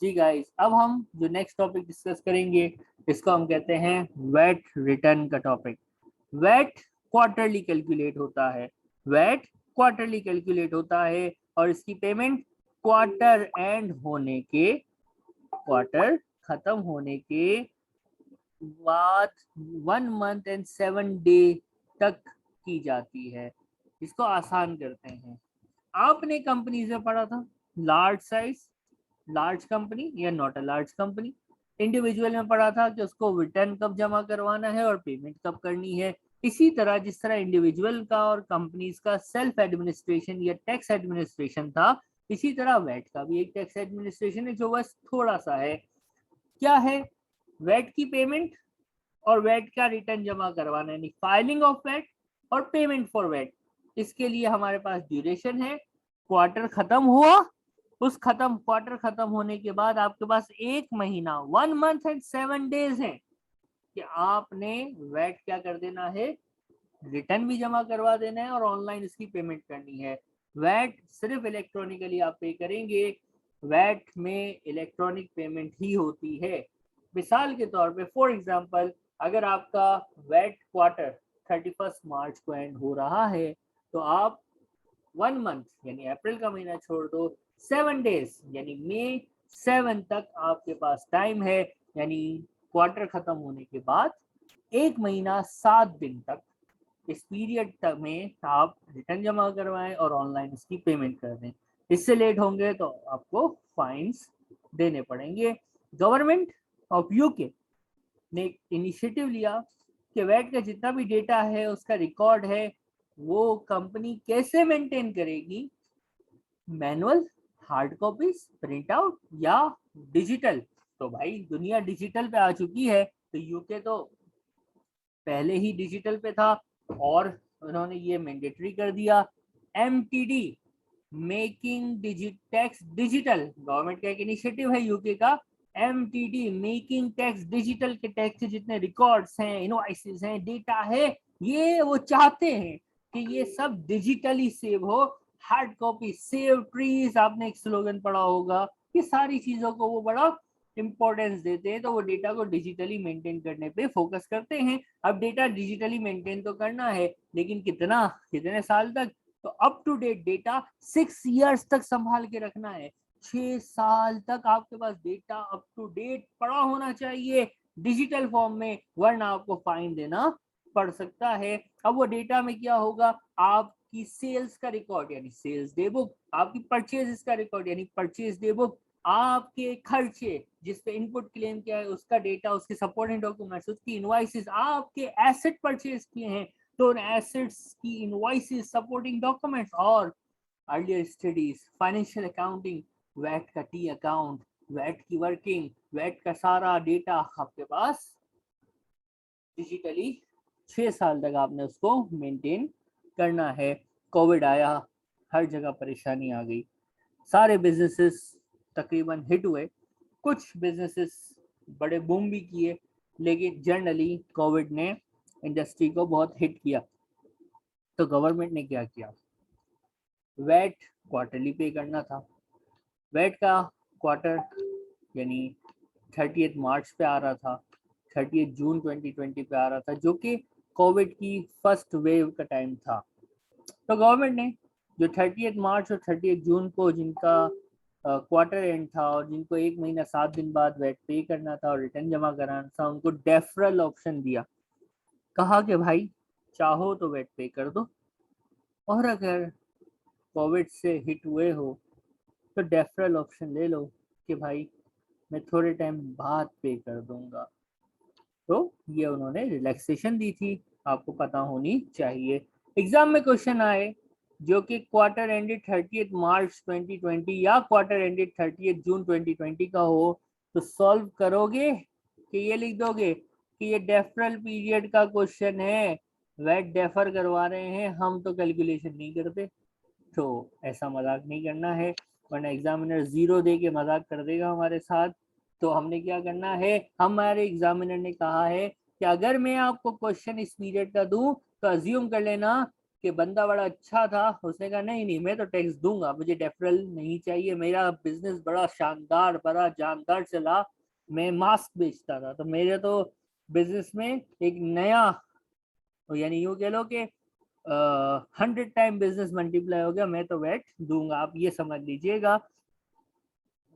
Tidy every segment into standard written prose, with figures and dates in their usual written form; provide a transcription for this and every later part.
जी guys, अब हम जो नेक्स्ट टॉपिक डिस्कस करेंगे इसको हम कहते हैं वैट रिटर्न का टॉपिक। वैट क्वार्टरली कैलकुलेट होता है। वैट क्वार्टरली कैलकुलेट होता है और इसकी पेमेंट क्वार्टर एंड होने के, क्वार्टर खत्म होने के बाद 1 मंथ एंड 7 डे तक की जाती है। इसको आसान करते हैं। आपने कंपनी से पढ़ा था लार्ज साइज, लार्ज कंपनी या not a large company. Individual में पढ़ा था कि उसको रिटर्न कब जमा करवाना है और पेमेंट कब करनी है। इसी तरह जिस तरह इंडिविजुअल का और कंपनीज का सेल्फ एडमिनिस्ट्रेशन या टैक्स एडमिनिस्ट्रेशन था, इसी तरह वैट का भी एक टैक्स एडमिनिस्ट्रेशन है जो बस थोड़ा सा है। क्या है? वैट की पेमेंट और वैट का रिटर्न जमा करवाना, यानी फाइलिंग ऑफ वैट और पेमेंट फॉर वैट। इसके लिए हमारे पास ड्यूरेशन है। क्वार्टर खत्म हुआ, उस खत्म क्वार्टर खत्म होने के बाद आपके पास 1 महीना 1 मंथ एंड 7 डेज है कि आपने वैट क्या कर देना है, रिटर्न भी जमा करवा देना है और ऑनलाइन इसकी पेमेंट करनी है। वैट सिर्फ इलेक्ट्रॉनिकली आप पे करेंगे। वैट में इलेक्ट्रॉनिक पेमेंट ही होती है। मिसाल के तौर पे फॉर एग्जांपल, अगर आपका वैट क्वार्टर 31 मार्च को एंड हो रहा है तो आप 1 मंथ यानी अप्रैल का महीना छोड़ दो, 7 डेज यानी मई 7 तक आपके पास टाइम है। यानी क्वार्टर खत्म होने के बाद 1 महीना 7 दिन तक, इस पीरियड तक में आप रिटर्न जमा करवाएं और ऑनलाइन इसकी पेमेंट कर दें। इससे लेट होंगे तो आपको फाइन्स देने पड़ेंगे। गवर्नमेंट ऑफ यूके ने एक इनिशिएटिव लिया कि वैट का जितना भी डेटा है उसका रिकॉर्ड है वो कंपनी कैसे मेंटेन करेगी, manual, hard copies, print out या डिजिटल। तो भाई दुनिया डिजिटल पे आ चुकी है, तो यूके तो पहले ही डिजिटल पे था और उन्होंने ये मैंडेटरी कर दिया। MTD, making tax digital, government का एक इनिशिएटिव है यूके का। एमटीडी, मेकिंग टैक्स डिजिटल, के टैक्स के जितने रिकॉर्ड्स हैं, इनवॉइसेस हैं, डेटा है, ये वो चाहते हैं कि ये सब डिजिटली सेव हो। हार्ड कॉपी सेव ट्रीज, आपने एक स्लोगन पढ़ा होगा। ये सारी चीजों को वो बड़ा इंपॉर्टेंस देते हैं, तो वो डेटा को डिजिटली मेंटेन करने पे फोकस करते हैं। अब डेटा डिजिटली मेंटेन तो करना है, लेकिन कितना, कितने साल तक? तो up to date data 6 years तक संभाल के रखना है। 6 साल तक आपके पास डेटा अप टू डेट पड़ा होना चाहिए डिजिटल फॉर्म में, वरना आपको फाइन देना पड़ सकता है। अब वो डेटा में क्या होगा, आपकी सेल्स का रिकॉर्ड यानी सेल्स डे बुक, आपकी परचेज का रिकॉर्ड यानी परचेज डे बुक, आपके खर्चे जिस पे इनपुट क्लेम किया है उसका डेटा, उसके सपोर्टिंग डॉक्यूमेंट्स, उसकी इनवॉइसेस, आपके एसेट परचेज किए हैं तो उन एसेट्स की इनवॉइसेस, सपोर्टिंग डॉक्यूमेंट्स और earlier studies, financial accounting, VAT का टी अकाउंट, वैट की वर्किंग, वैट का सारा डेटा आपके पास डिजिटली 6 साल तक आपने उसको मेंटेन करना है। कोविड आया, हर जगह परेशानी आ गई, सारे बिजनेसेस तकरीबन हिट हुए। कुछ बिजनेसेस बड़े बूम भी किए, लेकिन जनरली कोविड ने इंडस्ट्री को बहुत हिट किया। तो गवर्नमेंट ने क्या किया, वैट क्वार्टरली पे करना था। वैट का क्वार्टर यानी 30 मार्च पे आ रहा था, 30 जून 2020 पे आ रहा था, जो कि कोविड की फर्स्ट वेव का टाइम था। तो गवर्नमेंट ने जो 30 मार्च और 30 जून को जिनका क्वार्टर एंड था और जिनको 1 महीना 7 दिन बाद वैट पे करना था और रिटर्न जमा कराना था, उनको डेफरल ऑप्शन दिया। कहा कि भाई चाहो तो वैट पे कर दो, और अगर कोविड से हिट हुए हो तो डेफरल ऑप्शन ले लो कि भाई मैं थोड़े टाइम बाद पे कर दूंगा। तो ये उन्होंने रिलैक्सेशन दी थी, आपको पता होनी चाहिए। एग्जाम में क्वेश्चन आए जो कि क्वार्टर एंडेड 30 मार्च 2020 या क्वार्टर एंडेड 30 जून 2020 का हो, तो सॉल्व करोगे कि ये लिख दोगे कि ये डेफरल पीरियड का क्वेश्चन है, वैट डेफर करवा रहे हैं, हम तो कैलकुलेशन नहीं करते। तो ऐसा मजाक नहीं करना है, वरना एग्जामिनर 0 दे के मजाक कर देगा हमारे साथ। तो हमने क्या करना है, हमारे एग्जामिनर ने कहा है कि अगर मैं आपको क्वेश्चन इस पीरियड का दूं तो अज्यूम कर लेना कि बंदा बड़ा अच्छा था, उसने कहा नहीं नहीं मैं तो टैक्स दूंगा, मुझे डेफरल नहीं चाहिए, मेरा बिजनेस बड़ा शानदार बड़ा जानदार चला, मैं मास्क बेचता था, तो मेरे तो बिजनेस में एक नया, यानी यूँ कह लो कि 100 टाइम बिजनेस मल्टीप्लाई हो गया, मैं तो वैट दूंगा, आप ये समझ लीजिएगा।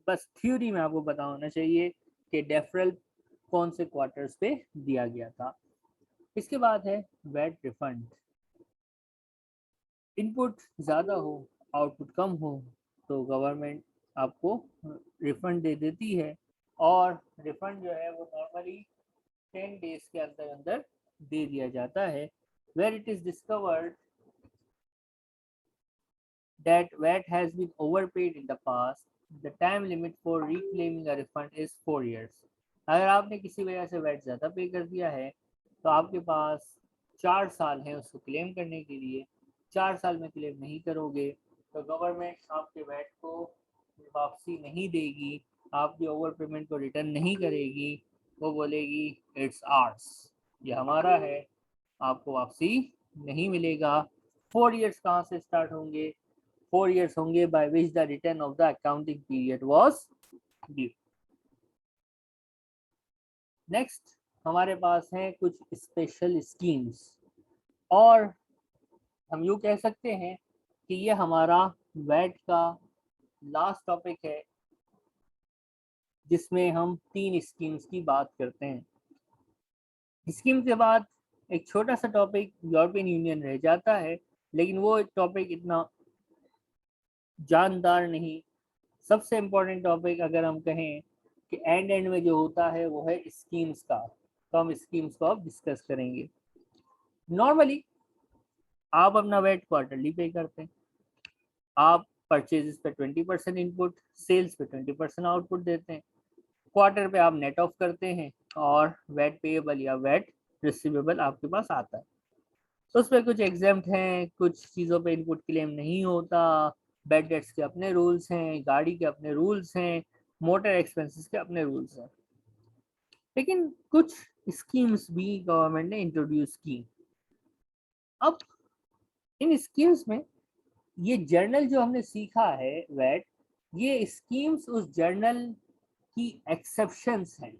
बस थ्योरी में आपको पता होना चाहिए कि डेफरल कौन से क्वार्टर्स पे दिया गया था। इसके बाद है वैट रिफंड। इनपुट ज़्यादा हो आउटपुट कम हो तो गवर्नमेंट आपको रिफंड दे देती है, और रिफंड जो है वो नॉर्मली 10 डेज के अंदर अंदर दे दिया जाता है। Where it is discovered that VAT has been overpaid in the past, the time limit for reclaiming a refund is 4 years. अगर आपने किसी वजह से वैट ज़्यादा पे कर दिया है तो आपके पास 4 साल हैं उसको क्लेम करने के लिए। 4 साल में क्लेम नहीं करोगे तो गवर्नमेंट आपके वैट को वापसी नहीं देगी, आपकी ओवर पेमेंट को रिटर्न नहीं करेगी, वो बोलेगी इट्स आर्स, ये हमारा है, आपको वापसी नहीं मिलेगा। 4 इयर्स कहाँ से स्टार्ट होंगे? 4 years होंगे by which the return of the accounting period was due. Next हमारे पास हैं कुछ स्पेशल स्कीम्स, और हम यूँ कह सकते हैं कि ये हमारा वैट का लास्ट टॉपिक है जिसमें हम 3 स्कीम्स की बात करते हैं। स्कीम के बाद एक छोटा सा टॉपिक यूरोपियन यूनियन रह जाता है, लेकिन वो टॉपिक इतना जानदार नहीं। सबसे इम्पोर्टेंट टॉपिक अगर हम कहें कि एंड में जो होता है वो है स्कीम्स का, तो हम स्कीम्स को अब डिस्कस करेंगे। नॉर्मली आप अपना वेट क्वार्टरली पे करते हैं, आप परचेजेस पे 20% इनपुट, सेल्स पे 20% आउटपुट देते हैं, क्वार्टर पे आप नेट ऑफ करते हैं और वेट पेएबल या वेट रिसीवेबल आपके पास आता है। तो उस पर कुछ एग्जाम्प्ट हैं, कुछ चीज़ों पे इनपुट क्लेम नहीं होता, बैड डेट्स के अपने रूल्स हैं, गाड़ी के अपने रूल्स हैं, मोटर एक्सपेंसेस के अपने रूल्स हैं। लेकिन कुछ स्कीम्स भी गवर्नमेंट ने इंट्रोड्यूस की। अब इन स्कीम्स में ये जर्नल जो हमने सीखा है वैट, ये स्कीम्स उस जर्नल की एक्सेप्शंस हैं।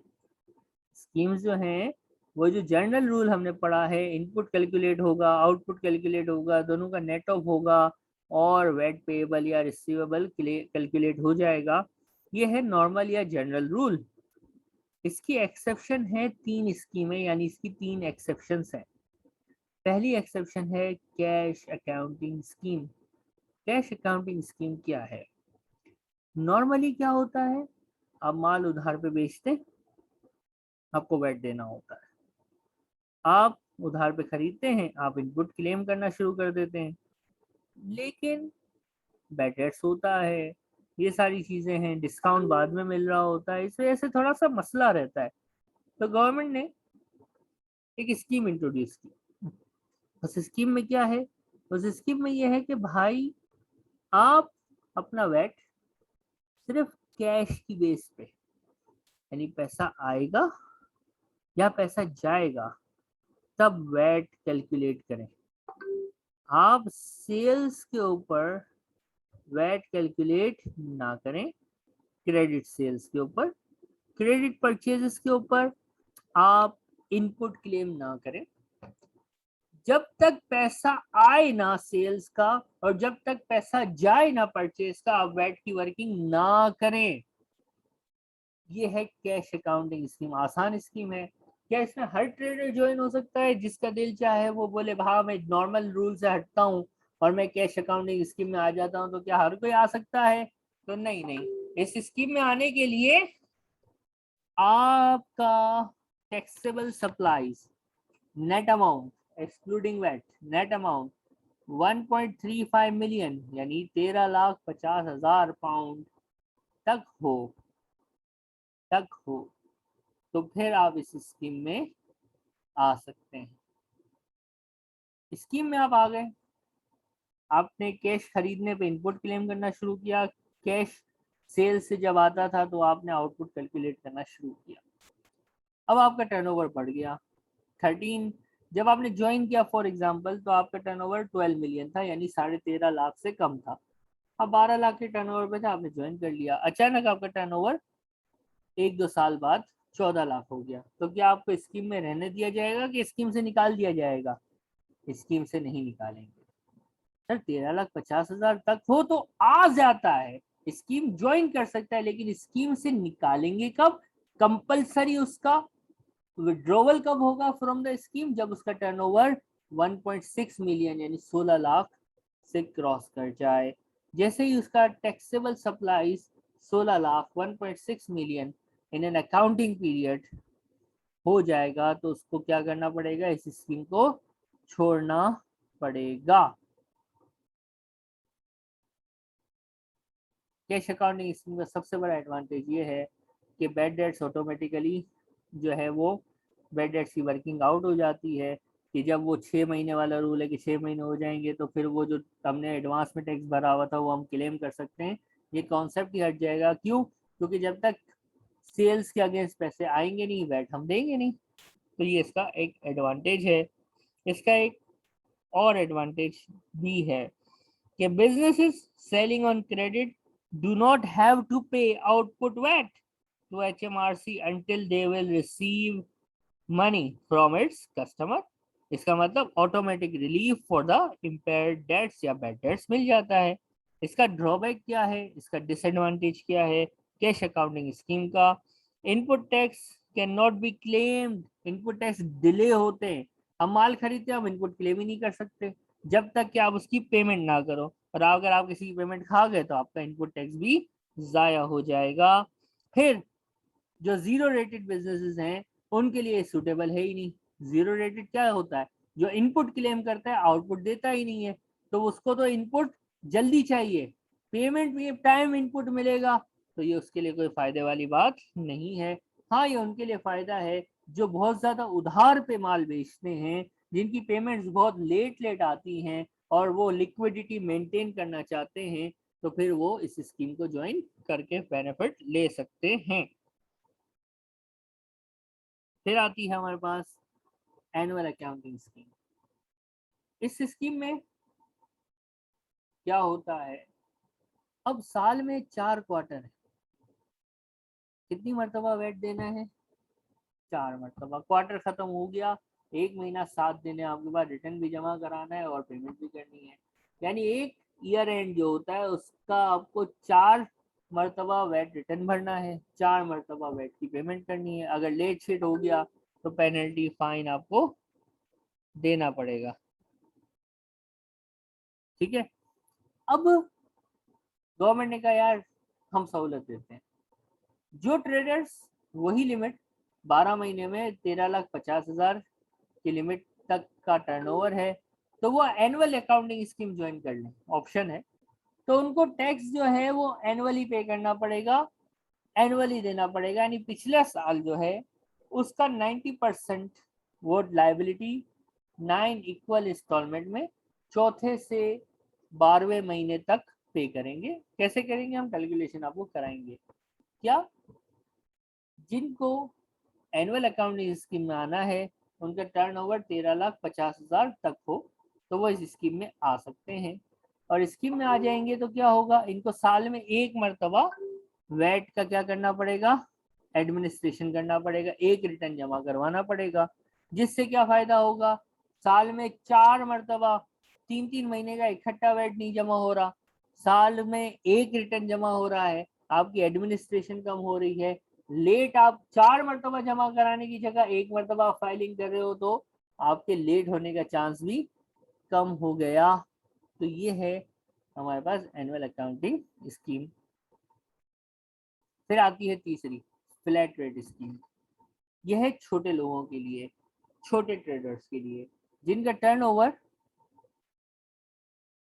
स्कीम्स जो हैं वो जो जर्नल रूल हमने पढ़ा है, इनपुट कैलकुलेट होगा आउटपुट कैलकुलेट होगा, दोनों का नेट ऑफ होगा और वेट पेएबल या रिसीवेबल कैलकुलेट हो जाएगा, ये है नॉर्मल या जनरल रूल। इसकी एक्सेप्शन है 3 स्कीमें, यानी इसकी 3 एक्सेप्शंस हैं। पहली एक्सेप्शन है cash accounting scheme. Cash accounting scheme क्या है? नॉर्मली क्या होता है, आप माल उधार पे बेचते, आपको वेट देना होता है, आप उधार पे खरीदते हैं, आप इनपुट क्लेम करना शुरू कर देते हैं, लेकिन बैड डेट्स होता है, ये सारी चीज़ें हैं, डिस्काउंट बाद में मिल रहा होता है, इस वजह से थोड़ा सा मसला रहता है। तो गवर्नमेंट ने एक स्कीम इंट्रोड्यूस की। उस स्कीम में क्या है? उस स्कीम में यह है कि भाई आप अपना वेट सिर्फ कैश की बेस पे, यानी पैसा आएगा या पैसा जाएगा तब वेट कैलकुलेट करें। आप सेल्स के ऊपर वेट कैलकुलेट ना करें, क्रेडिट सेल्स के ऊपर, क्रेडिट परचेजेस के ऊपर आप इनपुट क्लेम ना करें। जब तक पैसा आए ना सेल्स का और जब तक पैसा जाए ना परचेज का, आप वैट की वर्किंग ना करें। ये है कैश अकाउंटिंग स्कीम। आसान स्कीम है। क्या इसमें हर ट्रेडर ज्वाइन हो सकता है? जिसका दिल चाहे वो बोले भाई मैं नॉर्मल रूल से हटता हूँ और मैं कैश अकाउंटिंग स्कीम में आ जाता हूँ, तो क्या हर कोई आ सकता है? तो नहीं नहीं, इस स्कीम में आने के लिए आपका taxable supplies net amount excluding VAT, net amount 1.35 million यानी 13,50,000 पाउंड तक हो तो फिर आप इस स्कीम में आ सकते हैं। स्कीम में आप आ गए, आपने कैश खरीदने पे इनपुट क्लेम करना शुरू किया, कैश सेल से जब आता था तो आपने आउटपुट कैलकुलेट करना शुरू किया। अब आपका टर्नओवर बढ़ गया, 13 जब आपने ज्वाइन किया फॉर एग्जांपल, तो आपका टर्नओवर 12 मिलियन था, यानी 13.5 लाख से कम था। अब 12 लाख के टर्नओवर पे था, आपने ज्वाइन कर लिया, अचानक आपका टर्नओवर 1-2 साल बाद 14 लाख हो गया, तो क्या आपको स्कीम में रहने दिया जाएगा कि स्कीम से निकाल दिया जाएगा? स्कीम से नहीं निकालेंगे सर। 13,50,000 तक हो तो आ जाता है, स्कीम ज्वाइन कर सकता है, लेकिन स्कीम से निकालेंगे कब? कंपलसरी उसका विड्रॉवल कब होगा फ्रॉम द स्कीम? जब उसका टर्नओवर 1.6 मिलियन यानी 16 लाख से क्रॉस कर जाए। जैसे ही उसका taxable supplies 16 lakh 1.6 million in an accounting period हो जाएगा, तो उसको क्या करना पड़ेगा? इस स्कीम को छोड़ना पड़ेगा। कैश अकाउंटिंग स्कीम का सबसे बड़ा एडवांटेज ये है कि बैड डेट्स ऑटोमेटिकली जो है वो बैड डेट्स की वर्किंग आउट हो जाती है, कि जब वो 6 महीने वाला रूल है कि 6 महीने हो जाएंगे तो फिर वो जो हमने एडवांस में टैक्स भरा हुआ था वो हम क्लेम कर सकते हैं। ये कॉन्सेप्ट ही हट जाएगा। क्यों? क्योंकि जब तक सेल्स के अगेंस्ट पैसे आएंगे नहीं, वैट हम देंगे नहीं। तो ये इसका एक एडवांटेज है। इसका एक और एडवांटेज भी है कि businesses selling on credit do not have to pay output VAT to HMRC until they will receive money from its customer। इसका मतलब automatic relief for the impaired debts या बैड डेट्स मिल जाता है। इसका ड्रॉबैक क्या है, इसका डिसएडवांटेज क्या है कैश अकाउंटिंग स्कीम का? Input tax can not be claimed. Input tax delay होते हैं। हम माल खरीदते हैं, हम इनपुट क्लेम ही नहीं कर सकते जब तक कि आप उसकी पेमेंट ना करो, और अगर आप किसी की पेमेंट खा गए तो आपका इनपुट टैक्स भी जाया हो जाएगा। फिर जो जीरो रेटेड बिजनेसेस हैं उनके लिए सूटेबल है ही नहीं। जीरो रेटेड क्या होता है? जो इनपुट क्लेम करता है आउटपुट देता ही नहीं है, तो उसको तो इनपुट जल्दी चाहिए, पेमेंट भी टाइम इनपुट मिलेगा, तो ये उसके लिए कोई फायदे वाली बात नहीं है। हाँ, ये उनके लिए फायदा है जो बहुत ज्यादा उधार पे माल बेचते हैं, जिनकी पेमेंट्स बहुत लेट लेट आती हैं और वो लिक्विडिटी मेंटेन करना चाहते हैं, तो फिर वो इस स्कीम को ज्वाइन करके बेनिफिट ले सकते हैं। फिर आती है हमारे पास एनुअल अकाउंटिंग स्कीम। इस स्कीम में क्या होता है? अब साल में 4 क्वार्टर है, कितनी मरतबा वेट देना है? 4 मरतबा। क्वार्टर खत्म हो गया, 1 महीना 7 दिन है आपके पास, रिटर्न भी जमा कराना है और पेमेंट भी करनी है, यानी एक ईयर एंड जो होता है उसका आपको 4 मरतबा वेट रिटर्न भरना है, 4 मरतबा वेट की पेमेंट करनी है। अगर लेट शेट हो गया तो पेनल्टी फाइन आपको देना पड़ेगा। ठीक है। अब गवर्नमेंट ने कहा यार हम सहूलत देते हैं, जो ट्रेडर्स वही लिमिट 12 महीने में 13,50,000 की लिमिट तक का टर्नओवर है, तो वो एनुअल अकाउंटिंग स्कीम ज्वाइन कर लें, ऑप्शन है। तो उनको टैक्स जो है वो एनुअली पे करना पड़ेगा, एनुअली देना पड़ेगा, यानी पिछला साल जो है उसका 90% वो लाइबिलिटी 9 इक्वल इंस्टॉलमेंट में चौथे से 12वें महीने तक पे करेंगे। कैसे करेंगे? हम कैलकुलेशन आपको कराएंगे। क्या? जिनको एनुअल अकाउंटिंग स्कीम में आना है उनका टर्नओवर 13,50,000 तक हो तो वो इस स्कीम में आ सकते हैं। और स्कीम में आ जाएंगे तो क्या होगा? इनको साल में 1 मरतबा वैट का क्या करना पड़ेगा? एडमिनिस्ट्रेशन करना पड़ेगा, एक रिटर्न जमा करवाना पड़ेगा। जिससे क्या फायदा होगा? साल में 4 मरतबा 3-3 महीने का इकट्ठा वैट नहीं जमा हो रहा, साल में एक रिटर्न जमा हो रहा है, आपकी एडमिनिस्ट्रेशन कम हो रही है। लेट आप 4 मरतबा जमा कराने की जगह 1 मरतबा फाइलिंग कर रहे हो तो आपके लेट होने का चांस भी कम हो गया। तो ये है हमारे पास एनुअल अकाउंटिंग स्कीम। फिर आती है तीसरी, फ्लैट रेट स्कीम। यह है छोटे लोगों के लिए, छोटे ट्रेडर्स के लिए, जिनका टर्नओवर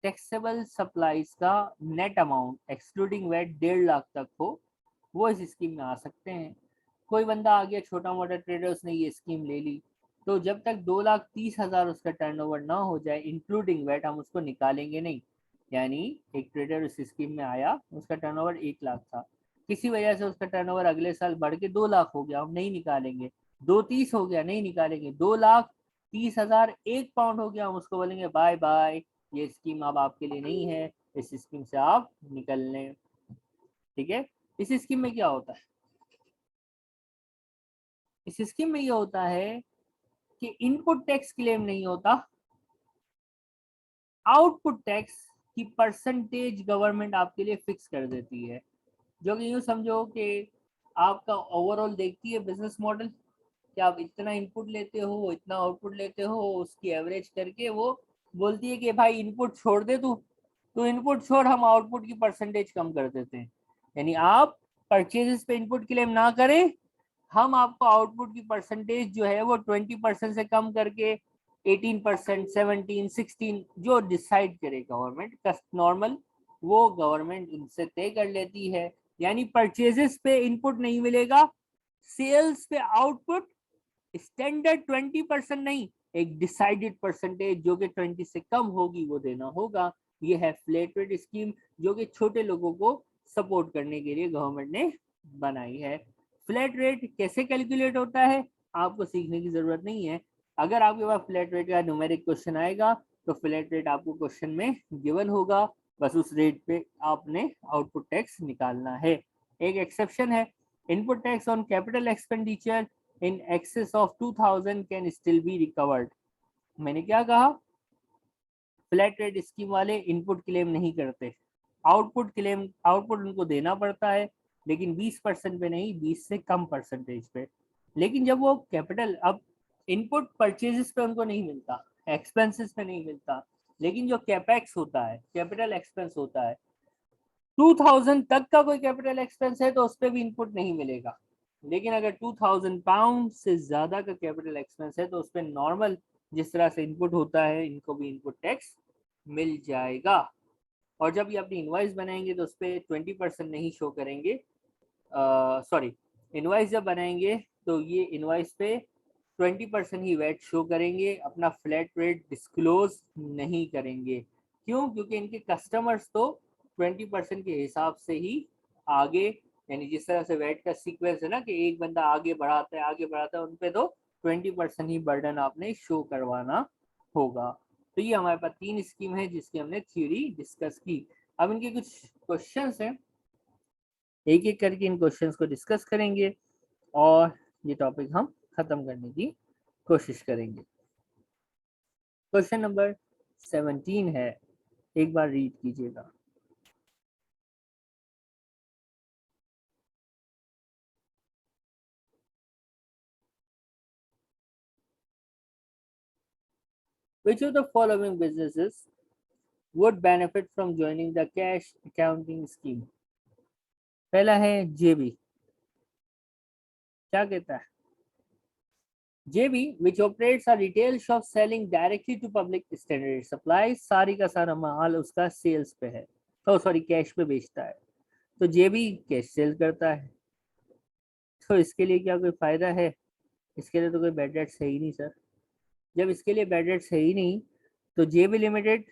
टैक्सेबल सप्लाईज का net amount excluding VAT 1.5 lakh तक हो, वो इस स्कीम में आ सकते हैं। कोई बंदा आ गया छोटा मोटा ट्रेडर, उसने ये स्कीम ले ली, तो जब तक 2,30,000 उसका टर्नओवर ना हो जाए इंक्लूडिंग वेट, हम उसको निकालेंगे नहीं। यानी एक ट्रेडर उस स्कीम में आया, उसका टर्नओवर 1 लाख था, किसी वजह से उसका टर्नओवर अगले साल बढ़ के 2 लाख हो गया, हम नहीं निकालेंगे। 2,30 हो गया, नहीं निकालेंगे। 2 लाख 30,000 1 पाउंड हो गया, हम उसको बोलेंगे बाय बाय, ये स्कीम अब आपके लिए नहीं है, इस स्कीम से आप निकल लें। ठीक है, इस स्कीम में क्या होता है, इस स्कीम में ये होता है कि इनपुट टैक्स क्लेम नहीं होता, आउटपुट टैक्स की परसेंटेज गवर्नमेंट आपके लिए फिक्स कर देती है, जो कि यूँ समझो कि आपका ओवरऑल देखती है बिजनेस मॉडल कि आप इतना इनपुट लेते हो, इतना आउटपुट लेते हो, उसकी एवरेज करके वो बोलती है कि भाई इनपुट छोड़ दे, तू इनपुट छोड़, हम आउटपुट की परसेंटेज कम कर देते हैं। यानी आप परचेजेस पे इनपुट क्लेम ना करें, हम आपको आउटपुट की परसेंटेज जो है वो 20% से कम करके 18%, 17, 16 जो डिसाइड करे गवर्नमेंट नॉर्मल, वो गवर्नमेंट उनसे तय कर लेती है। यानी परचेजेस पे इनपुट नहीं मिलेगा, सेल्स पे आउटपुट स्टैंडर्ड 20% नहीं, एक डिसाइडेड परसेंटेज जो कि 20 से कम होगी वो देना होगा। ये है फ्लैट रेट स्कीम, जो कि छोटे लोगों को सपोर्ट करने के लिए गवर्नमेंट ने बनाई है। फ्लैट रेट कैसे कैलकुलेट होता है आपको सीखने की जरूरत नहीं है, अगर आपके पास फ्लैट रेट का न्यूमेरिक क्वेश्चन आएगा तो फ्लैट रेट आपको क्वेश्चन में गिवन होगा, बस उस रेट पे आपने आउटपुट टैक्स निकालना है। एक एक्सेप्शन है, input tax on capital expenditure in excess of 2000 can still be recovered। मैंने क्या कहा, फ्लैट रेट स्कीम वाले इनपुट क्लेम नहीं करते, आउटपुट क्लेम, आउटपुट उनको देना पड़ता है, लेकिन 20% पे नहीं, 20 से कम परसेंटेज पे। लेकिन जब वो कैपिटल, अब इनपुट परचेजेस पे उनको नहीं मिलता, एक्सपेंसेस पे नहीं मिलता, लेकिन जो कैपेक्स होता है, कैपिटल एक्सपेंस होता है, 2000 तक का कोई कैपिटल एक्सपेंस है तो उस पर भी इनपुट नहीं मिलेगा। लेकिन अगर 2000 पाउंड से ज्यादा का कैपिटल एक्सपेंस है तो उस पर नॉर्मल जिस तरह से इनपुट होता है, इनको भी इनपुट टैक्स मिल जाएगा। और जब ये अपनी इनवॉइस बनाएंगे तो उस पर 20% नहीं शो करेंगे, सॉरी, इनवॉइस जब बनाएंगे तो ये इनवॉइस पे 20% ही वैट शो करेंगे, अपना फ्लैट रेट डिस्क्लोज नहीं करेंगे। क्यों? क्योंकि इनके कस्टमर्स तो 20% के हिसाब से ही आगे, यानी जिस तरह से वैट का सीक्वेंस है ना कि एक बंदा आगे बढ़ाता है आगे बढ़ाता है, उन पे तो 20% ही बर्डन आपने शो करवाना होगा। तो ये हमारे पास 3 स्कीम है जिसकी हमने थ्योरी डिस्कस की। अब इनके कुछ क्वेश्चंस हैं, एक एक करके इन क्वेश्चंस को डिस्कस करेंगे और ये टॉपिक हम खत्म करने की कोशिश करेंगे। क्वेश्चन नंबर 17 है, एक बार रीड कीजिएगा। Which of the following businesses would benefit from joining the cash accounting scheme? पहला है जेबी, क्या कहता है, JB which operates a retail shop selling directly to public standard supplies, सारी का सारा माल उसका सेल्स पे है, तो सॉरी कैश पे बेचता है, तो JB कैश सेल करता है, तो इसके लिए क्या कोई फायदा है? इसके लिए तो कोई बैड डेट्स है ही नहीं सर। जब इसके लिए बैड डेट्स है ही नहीं तो JB लिमिटेड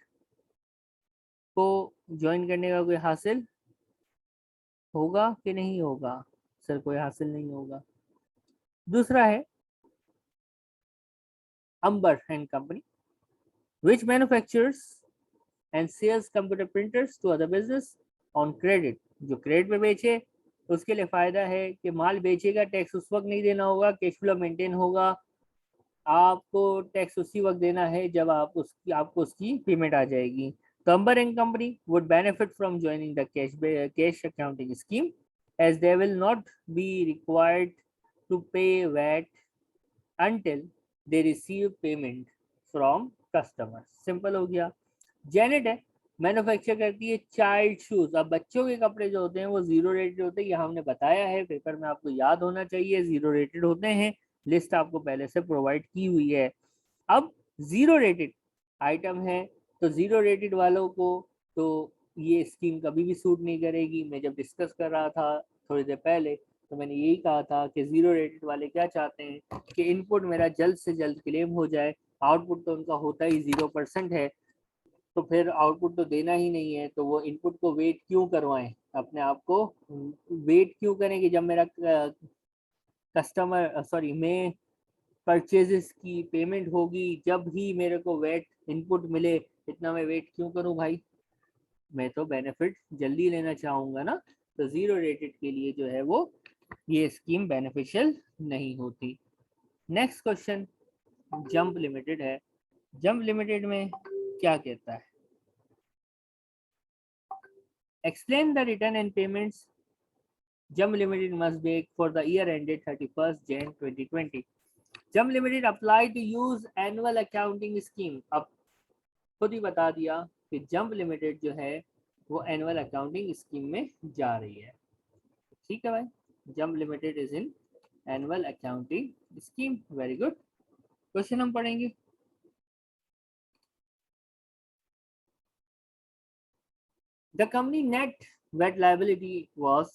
को ज्वाइन करने का कोई हासिल होगा कि नहीं होगा? सर कोई हासिल नहीं होगा। दूसरा है Ambar and company which manufactures and sells computer printers to other business on credit, जो क्रेडिट पे बेचे उसके लिए फायदा है कि माल बेचेगा, टैक्स उस वक्त नहीं देना होगा, कैश फ्लो मेंटेन होगा, आपको टैक्स उसी वक्त देना है जब आपको उसकी पेमेंट आ जाएगी। तो Ambar and company would benefit from joining the cash accounting scheme as they will not be required to pay VAT until they receive payment from customers। Simple हो गया। जेनेट है, मैन्युफैक्चर करती है चाइल्ड शूज। अब बच्चों के कपड़े जो होते हैं वो जीरो रेटेड होते हैं, ये हमने बताया है, पेपर में आपको याद होना चाहिए, जीरो रेटेड होते हैं, लिस्ट आपको पहले से प्रोवाइड की हुई है। अब जीरो रेटेड आइटम है तो जीरो रेटेड वालों को तो ये स्कीम कभी भी सूट नहीं करेगी। मैं जब डिस्कस कर रहा था थोड़ी देर पहले तो मैंने यही कहा था कि जीरो रेटेड वाले क्या चाहते हैं कि इनपुट मेरा जल्द से जल्द क्लेम हो जाए, आउटपुट तो उनका होता ही 0% है, तो फिर आउटपुट तो देना ही नहीं है, तो वो इनपुट को वेट क्यों करवाएं, अपने आप को वेट क्यों करें कि जब मेरा कस्टमर, सॉरी, मैं परचेजेस की पेमेंट होगी जब ही मेरे को वेट इनपुट मिले। इतना मैं वेट क्यों करूं भाई, मैं तो बेनिफिट जल्दी लेना चाहूंगा ना। तो जीरो रेटेड के लिए जो है वो ये स्कीम बेनिफिशियल नहीं होती। नेक्स्ट क्वेश्चन जंप लिमिटेड है। जंप लिमिटेड में क्या कहता है, explain the return and payments Jump Limited must be for the year ended 31st Jan 2020। Jump Limited apply to use annual accounting scheme. अब खुद ही बता दिया कि जंप लिमिटेड जो है वो एनुअल अकाउंटिंग स्कीम में जा रही है। ठीक है भाई, Jump Limited is in annual accounting scheme. Very good. Question हम पढ़ेंगे। The company net VAT liability was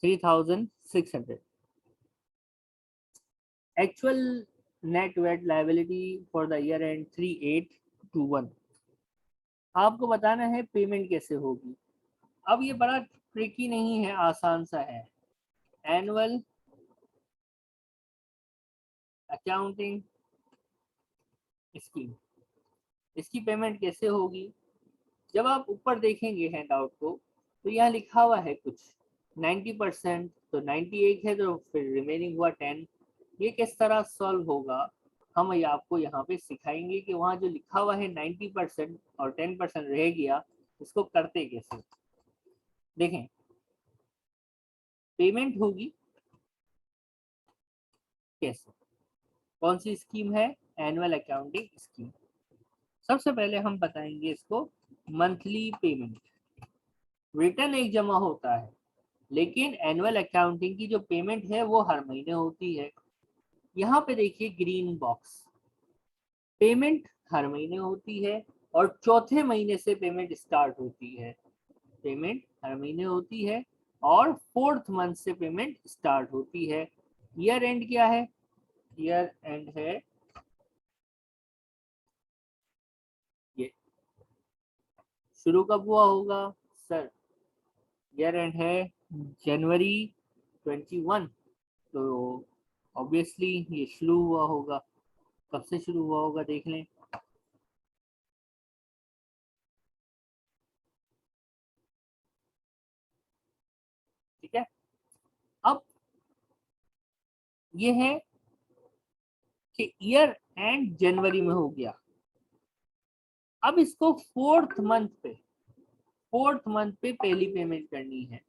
3600। Actual net VAT liability for the year end 3821। आपको बताना है पेमेंट कैसे होगी। अब ये बड़ा ट्रिकी नहीं है, आसान सा है। एनुअल अकाउंटिंग स्कीम, इसकी पेमेंट कैसे होगी। जब आप ऊपर देखेंगे हैंड आउट को तो यहाँ लिखा हुआ है कुछ 90%, तो 98 है तो फिर रिमेनिंग हुआ 10। ये किस तरह सॉल्व होगा हम ये आपको यहाँ पे सिखाएंगे कि वहाँ जो लिखा हुआ है 90% और 10% रह गया, इसको करते कैसे। देखें, पेमेंट होगी कैसे, कौन सी स्कीम है, एनुअल अकाउंटिंग स्कीम। सबसे पहले हम बताएंगे इसको मंथली पेमेंट। रिटर्न एक जमा होता है लेकिन एनुअल अकाउंटिंग की जो पेमेंट है वो हर महीने होती है। यहाँ पे देखिए ग्रीन बॉक्स, पेमेंट हर महीने होती है और चौथे महीने से पेमेंट स्टार्ट होती है। पेमेंट हर महीने होती है और फोर्थ मंथ से पेमेंट स्टार्ट होती है। ईयर एंड क्या है, ईयर एंड है ये, शुरू कब हुआ होगा सर, ईयर एंड है जनवरी 21, तो ऑब्वियसली ये शुरू हुआ होगा। कब से शुरू हुआ होगा देख लें। ठीक है, अब ये है कि ईयर एंड जनवरी में हो गया। अब इसको फोर्थ मंथ पे पहली पेमेंट करनी है।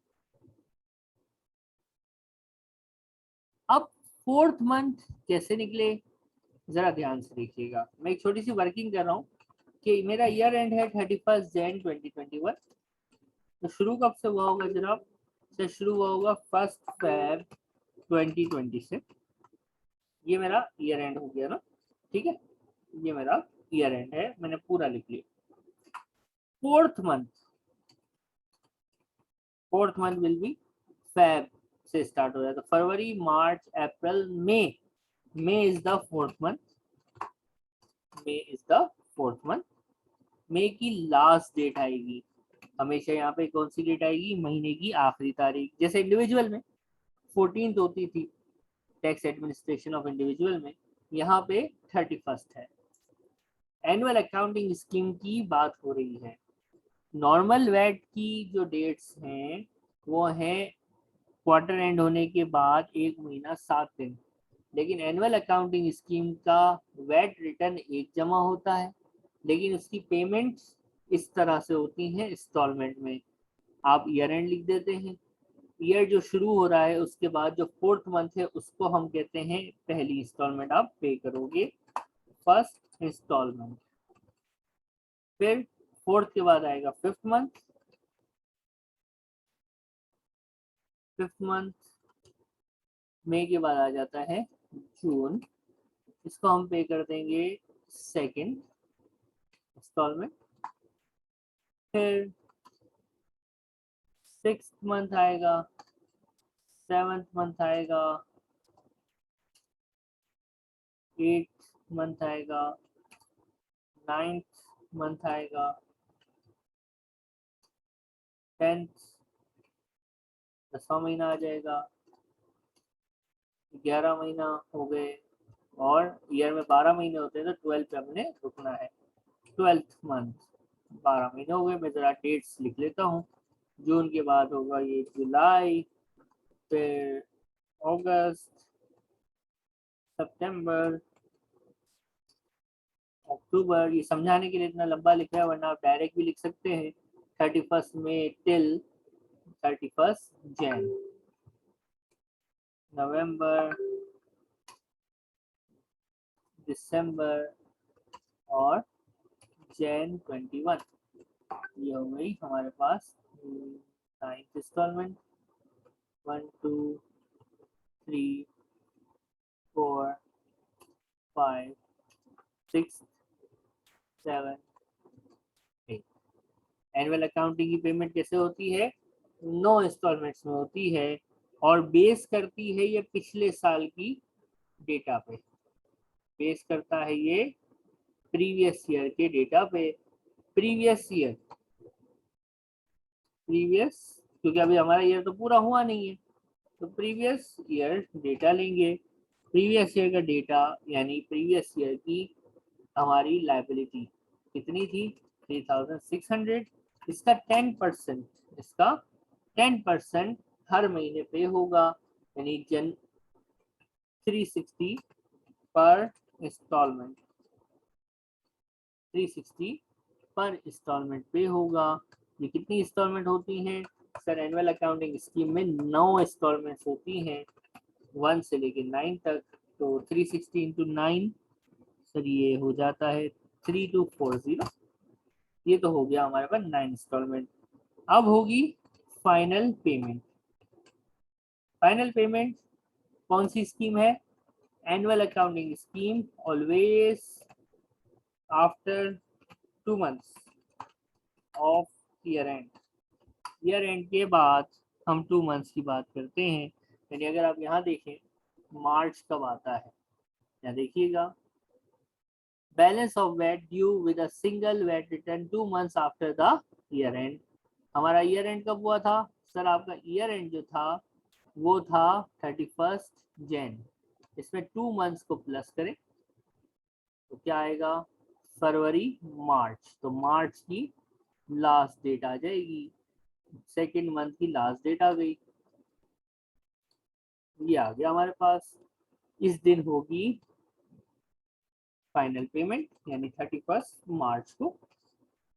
अब फोर्थ मंथ कैसे निकले, जरा ध्यान से देखिएगा। मैं एक छोटी सी वर्किंग कर रहा हूँ कि मेरा ईयर एंड है 31st Jan 2021। तो शुरू कब से हुआ होगा जनाब, से शुरू हुआ होगा 1st Feb 2020 से। ये मेरा ईयर एंड हो गया ना। ठीक है, ये मेरा ईयर एंड है, मैंने पूरा लिख लिया। Fourth month will be Feb से स्टार्ट हो जाता है, फरवरी मार्च अप्रैल मई। May is the fourth month, May is the fourth month. मई की लास्ट डेट आएगी, हमेशा यहाँ पे कौन सी डेट आएगी, महीने की आखिरी तारीख। जैसे इंडिविजुअल में 14th होती थी, टैक्स एडमिनिस्ट्रेशन ऑफ इंडिविजुअल में, यहाँ पे 31st है। एनुअल अकाउंटिंग स्कीम की बात हो रही है। नॉर्मल वैट की जो डेट्स हैं वो हैं क्वार्टर एंड होने के बाद 1 महीना 7 दिन। लेकिन एनुअल अकाउंटिंग स्कीम का वैट रिटर्न एक जमा होता है लेकिन उसकी पेमेंट्स इस तरह से होती हैं इंस्टॉलमेंट में। आप ईयर एंड लिख देते हैं, ईयर जो शुरू हो रहा है उसके बाद जो फोर्थ मंथ है उसको हम कहते हैं पहली इंस्टॉलमेंट आप पे करोगे, फर्स्ट इंस्टॉलमेंट। फिर फोर्थ के बाद आएगा फिफ्थ मंथ मई के बाद आ जाता है जून, इसको हम पे कर देंगे सेकंड इंस्टॉलमेंट। फिर सिक्स मंथ आएगा, सेवंथ मंथ आएगा, एट मंथ आएगा, नाइन्थ मंथ आएगा, 10th 10वां महीना आ जाएगा, 11 महीना हो गए, और ईयर में 12 महीने होते हैं तो 12 पे हमने रुकना है। 12th मंथ 12 महीने हो गए। मैं जरा डेट्स लिख लेता हूँ। जून के बाद होगा ये जुलाई, फिर अगस्त, सितंबर, अक्टूबर। ये समझाने के लिए इतना लंबा लिखा है, वरना आप डायरेक्ट भी लिख सकते हैं 31 मई टिल 31 जैन। नवंबर, दिसंबर और जैन 21। ये हो गई हमारे पास 9th इंस्टॉलमेंट। 1 2 3 4 5 6 7 8। एनुअल अकाउंटिंग की पेमेंट कैसे होती है? 9 इंस्टॉलमेंट्स में होती है और बेस करती है ये पिछले साल की डेटा पे। बेस करता है ये प्रीवियस ईयर के डेटा पे। प्रीवियस ईयर, प्रीवियस, क्योंकि अभी हमारा ईयर तो पूरा हुआ नहीं है, तो प्रीवियस ईयर डेटा लेंगे। प्रीवियस ईयर का डेटा यानी प्रीवियस ईयर की हमारी लायबिलिटी कितनी थी? 3600। इसका 10%, इसका 10% हर महीने पे होगा, यानी 360 पर इंस्टॉलमेंट, 360 पर इंस्टॉलमेंट पे होगा। ये कितनी इंस्टॉलमेंट होती हैं सर? एनुअल अकाउंटिंग स्कीम में 9 इंस्टॉलमेंट्स होती हैं, 1 से लेके 9 तक। तो 360 इंटू 9 सर ये हो जाता है 3240। ये तो हो गया हमारे पास 9 इंस्टॉलमेंट। अब होगी फाइनल पेमेंट। फाइनल पेमेंट कौन सी स्कीम है? Annual accounting scheme always after 2 months of year and. Year and के बाद हम 2 months की बात करते हैं। यानी अगर आप यहाँ देखें मार्च कब आता है, यहाँ देखिएगा, balance of VAT due with a single VAT return 2 months after the year end. हमारा ईयर एंड कब हुआ था सर? आपका ईयर एंड जो था वो था 31 जैन। इसमें 2 months को प्लस करें तो क्या आएगा? फरवरी मार्च। तो मार्च की लास्ट डेट आ जाएगी, सेकेंड मंथ की लास्ट डेट आ गई। ये आ गया हमारे पास। इस दिन होगी फाइनल पेमेंट, यानी 31 मार्च को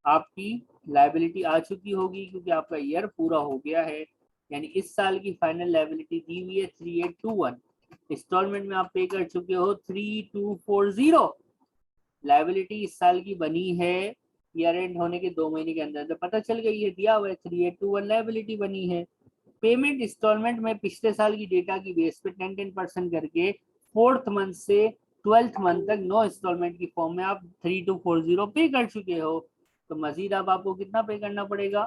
आपकी लायबिलिटी आ चुकी होगी, क्योंकि आपका ईयर पूरा हो गया है। यानी इस साल की फाइनल लायबिलिटी दी हुई है 3821। इंस्टॉलमेंट में आप पे कर चुके हो 3240। लायबिलिटी इस साल की बनी है ईयर एंड होने के 2 महीने के अंदर, तो पता चल गई है, दिया हुआ है 3821 लायबिलिटी बनी है। पेमेंट इंस्टॉलमेंट में पिछले साल की डेटा की बेस पे 10% करके 4th मंथ से 12th मंथ तक 9 इंस्टॉलमेंट की फॉर्म में आप 3240 पे कर चुके हो। तो मजीद अब आपको कितना पे करना पड़ेगा?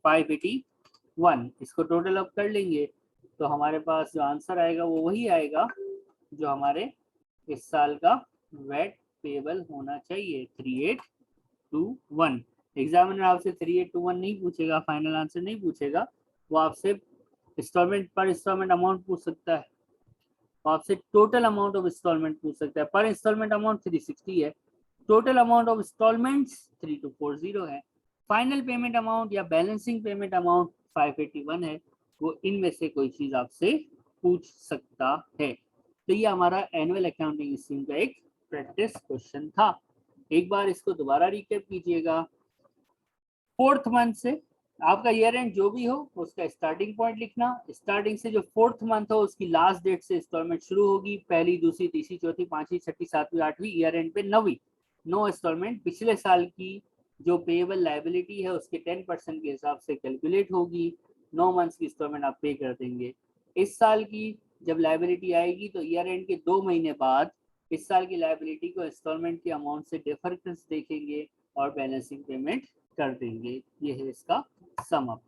581। इसको टोटल अप कर लेंगे तो हमारे पास जो आंसर आएगा वो वही आएगा जो हमारे इस साल का वेट पेबल होना चाहिए, 3821। एग्जामिनर आपसे 3821 नहीं पूछेगा, फाइनल आंसर नहीं पूछेगा, वो आपसे इंस्टॉलमेंट पर इंस्टॉलमेंट अमाउंट पूछ सकता है, वो आपसे टोटल अमाउंट ऑफ इंस्टॉलमेंट पूछ सकता है। पर इंस्टॉलमेंट अमाउंट 360 है, टोटल अमाउंट ऑफ इंस्टॉलमेंट्स 3240 है, फाइनल पेमेंट अमाउंट या बैलेंसिंग पेमेंट अमाउंट 581 है। वो इनमें से कोई चीज आपसे पूछ सकता है। तो ये हमारा एनुअल अकाउंटिंग स्कीम का एक प्रैक्टिस क्वेश्चन था। एक बार इसको दोबारा रिकैप कीजिएगा। 4th मंथ से आपका ईयर एंड जो भी हो उसका स्टार्टिंग पॉइंट लिखना। स्टार्टिंग से जो 4th मंथ हो उसकी लास्ट डेट से इंस्टॉलमेंट शुरू होगी, पहली, दूसरी, तीसरी, चौथी, पांचवी, छठी, सातवीं, आठवीं, ईयर एंड पे 9वीं। 9 इंस्टॉलमेंट पिछले साल की जो पेएबल लायबिलिटी है उसके 10% के हिसाब से कैलकुलेट होगी। 9 मंथ्स की इंस्टॉलमेंट आप पे कर देंगे। इस साल की जब लायबिलिटी आएगी तो ईयर एंड के 2 महीने बाद इस साल की लायबिलिटी को इंस्टॉलमेंट के अमाउंट से डिफरेंस देखेंगे और बैलेंसिंग पेमेंट कर देंगे। ये है इसका सम अप।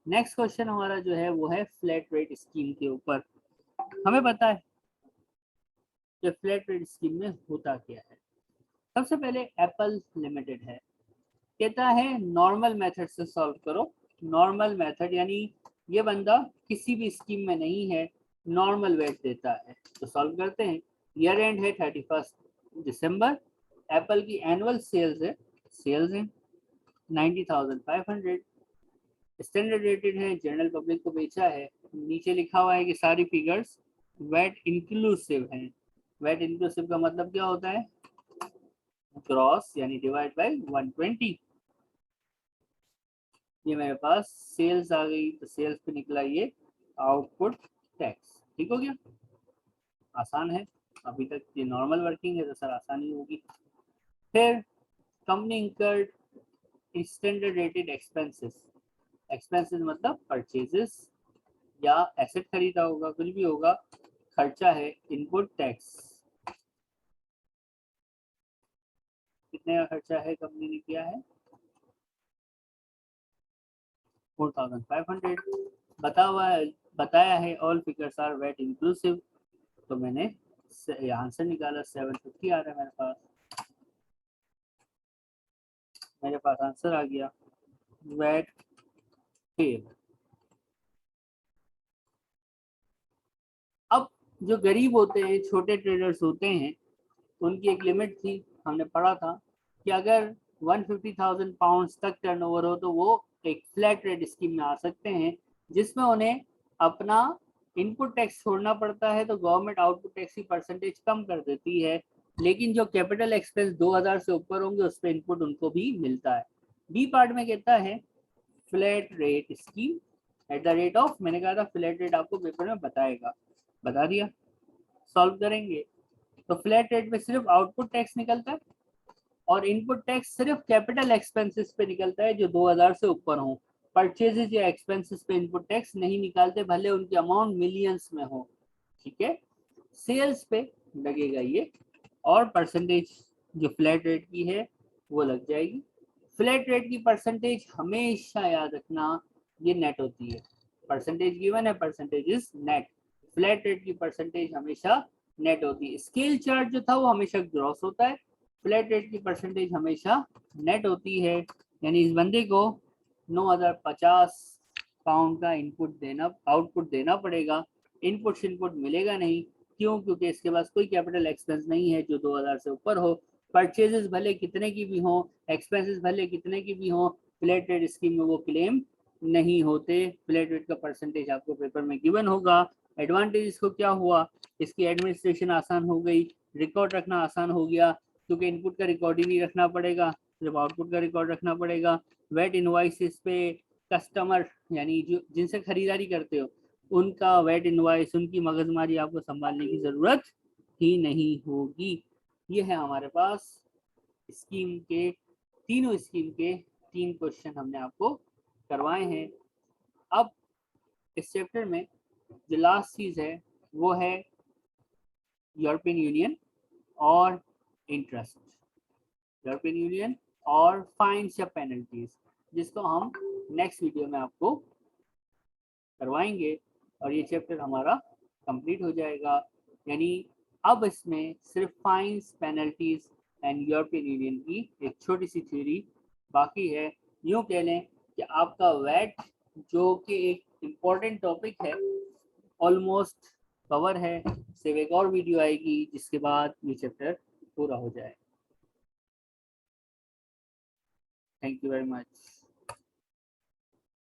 नेक्स्ट क्वेश्चन हमारा जो है वो है फ्लैट रेट स्कीम के ऊपर। हमें पता है कि फ्लैट रेट स्कीम में होता क्या है। सबसे पहले एप्पल लिमिटेड है, कहता है नॉर्मल मेथड से सॉल्व करो। नॉर्मल मेथड यानी ये बंदा किसी भी स्कीम में नहीं है, नॉर्मल वेट देता है, तो सॉल्व करते हैं। ईयर एंड है 31 दिसंबर। एप्पल की एनुअल सेल्स है 90,500। स्टैंडर्ड रेटेड है, जनरल पब्लिक को बेचा है। नीचे लिखा हुआ है कि सारी फिगर्स वैट इंक्लूसिव हैं। वैट इंक्लूसिव का मतलब क्या होता है? ग्रॉस यानी डिवाइड बाय 120। ये मेरे पास सेल्स आ गई, तो सेल्स पे निकला ये आउटपुट टैक्स। ठीक हो गया, आसान है। अभी तक ये नॉर्मल वर्किंग है तो सर आसानी होगी। फिर company incurred standard rated expenses. Expenses मतलब परचेजेस या एसेट खरीदा होगा, कुछ भी होगा, खर्चा है। इनपुट टैक्स कितने का खर्चा है कंपनी ने किया है? 4,500 बताया है। All figures are VAT inclusive, तो मैंने आंसर निकाला 750 आ रहा है मेरे पास आंसर आ गया वेट फेल। अब जो गरीब होते हैं, छोटे ट्रेडर्स होते हैं, उनकी एक लिमिट थी, हमने पढ़ा था कि अगर 150,000 पाउंड्स तक टर्नओवर हो तो वो एक फ्लैट रेट स्कीम में आ सकते हैं, जिसमें उन्हें अपना इनपुट टैक्स छोड़ना पड़ता है, तो गवर्नमेंट आउटपुट टैक्स की परसेंटेज कम कर देती है। लेकिन जो कैपिटल एक्सपेंस 2,000 से ऊपर होंगे उस पर इनपुट उनको भी मिलता है। बी पार्ट में कहता है flat rate scheme at the rate of, मैंने कहा था फ्लैट रेट आपको पेपर में बताएगा, बता दिया। सॉल्व करेंगे तो फ्लैट रेट में सिर्फ आउटपुट टैक्स निकलता है और इनपुट टैक्स सिर्फ कैपिटल एक्सपेंसेस पे निकलता है जो 2,000 से ऊपर हो। परचेजेस या एक्सपेंसेस पे इनपुट टैक्स नहीं निकालते, भले उनकी अमाउंट मिलियंस में हो। ठीक है, सेल्स पे लगेगा ये, और परसेंटेज जो फ्लैट रेट की है वो लग जाएगी। फ्लैट रेट की परसेंटेज हमेशा याद रखना, ये नेट होती है। परसेंटेज गिवन है, percentage is net. Flat rate की परसेंटेज हमेशा नेट होती है। स्केल चार्ट जो था वो हमेशा ग्रॉस होता है, फ्लैट रेट की परसेंटेज हमेशा नेट होती है। यानी इस बंदे को 9,050 पाउंड का इनपुट देना, आउटपुट देना पड़ेगा। इनपुट मिलेगा नहीं, क्यों? क्योंकि इसके पास कोई कैपिटल एक्सपेंस नहीं है जो 2,000 से ऊपर हो। परचेजेस भले कितने की भी हो, एक्सपेंसेस भले कितने की भी हो, फ्लैट रेट स्कीम में वो क्लेम नहीं होते। फ्लैट रेट का परसेंटेज आपको पेपर में गिवन होगा। एडवांटेज इसको क्या हुआ? इसकी एडमिनिस्ट्रेशन आसान हो गई, रिकॉर्ड रखना आसान हो गया, क्योंकि इनपुट का रिकॉर्ड ही नहीं रखना पड़ेगा, जब आउटपुट का रिकॉर्ड रखना पड़ेगा। वेट इनवॉइसेस पे कस्टमर यानी जो जिनसे खरीदारी करते हो उनका वेट इनवॉइस, उनकी मगजमारी आपको संभालने की जरूरत ही नहीं होगी। ये है हमारे पास स्कीम के, तीनों स्कीम के 3 क्वेश्चन हमने आपको करवाए हैं। अब इस चैप्टर में जो लास्ट चीज है वो है यूरोपियन यूनियन और इंटरेस्ट, यूरोपियन यूनियन और फाइन्स या पेनल्टीज, जिसको हम नेक्स्ट वीडियो में आपको करवाएंगे और ये चैप्टर हमारा कंप्लीट हो जाएगा। यानी अब इसमें सिर्फ fines, penalties and European Union की एक छोटी सी थ्योरी बाकी है। यूँ कह लें कि आपका वैट जो कि एक इम्पॉर्टेंट टॉपिक है ऑलमोस्ट कवर है। सिर्फ एक और वीडियो आएगी जिसके बाद ये चैप्टर पूरा हो जाए। Thank you very much.